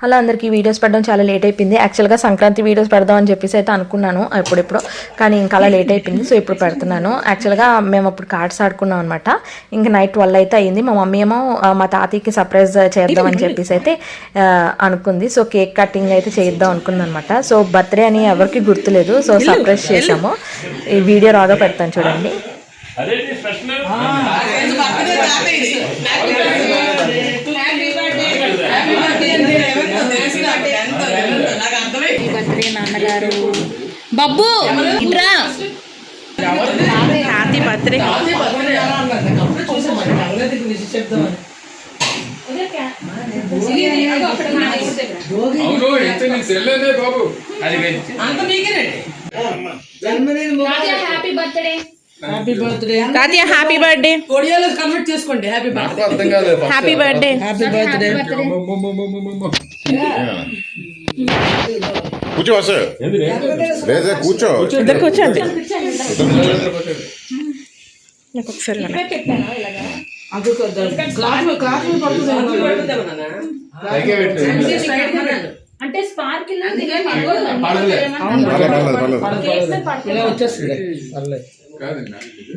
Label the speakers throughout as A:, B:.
A: అలా అందరికీ వీడియోస్ పెట్టడం చాలా లేట్ అయిపోయింది. యాక్చువల్గా సంక్రాంతి వీడియోస్ పెడదాం అని చెప్పేసి అయితే అనుకున్నాను ఎప్పుడెప్పుడు, కానీ ఇంకా అలా లేట్ అయిపోయింది. సో ఇప్పుడు పెడుతున్నాను. యాక్చువల్గా మేము అప్పుడు కార్డ్స్ ఆడుకున్నాం అనమాట. ఇంకా నైట్ 12 అయితే అయ్యింది. మా మమ్మీ ఏమో మా తాతయ్యకి సర్ప్రైజ్ చేద్దాం అని చెప్పేసి అయితే అనుకుంది. సో కేక్ కటింగ్ అయితే చేద్దాం అనుకుంది అనమాట. సో బర్త్డే అని ఎవరికి గుర్తులేదు. సో సర్ప్రైజ్ చేసాము. ఈ వీడియో రాగా పెడతాను చూడండి.
B: నాన్నగారు బబ్బు ఇట్రా, హ్యాపీ బర్త్డే. తాతయ్య హ్యాపీ బర్త్డే.
C: కన్వర్ట్ చేసుకోండి. Happy birthday,
B: happy birthday, happy birthday.
D: కూర్చో సార్, లేదా కూర్చో,
B: ఇద్దరు కూర్చోండి. నాకు ఒకసారి
E: అంటే స్పార్కిల్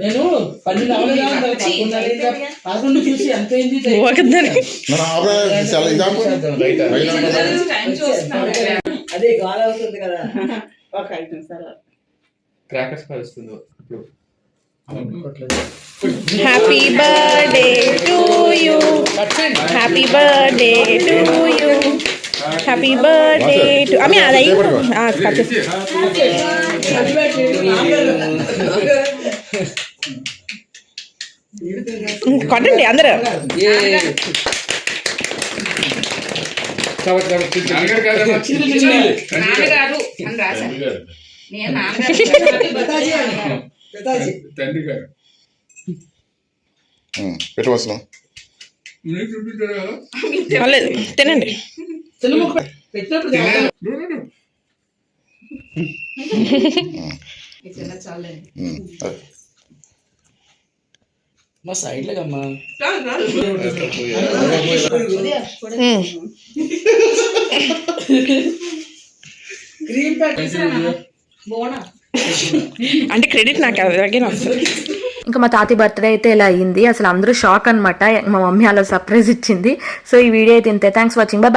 C: నేను 11 చూసి ఎంత అదే గాలి అవుతుంది కదా. ఒక 5 నిమిషాలు
F: క్రాకర్స్ కలుస్తుంది.
B: Happy birthday to you, happy birthday to you, happy birthday to అమ్మి. అది కొట్టండి అందరూ.
D: పెట్టవసరం
B: తినండి.
C: మా సైడ్ లేదమ్మా.
B: అంటే క్రెడిట్ నాకు అలాగే వస్తుంది.
A: ఇంకా మా తాతయ్య బర్త్డే అయితే ఇలా అయ్యింది. అసలు అందరూ షాక్ అనమాట. మా మమ్మీ అలా సర్ప్రైజ్ ఇచ్చింది. సో ఈ వీడియో అయితే ఇంతే. Thanks watching. బాయ్.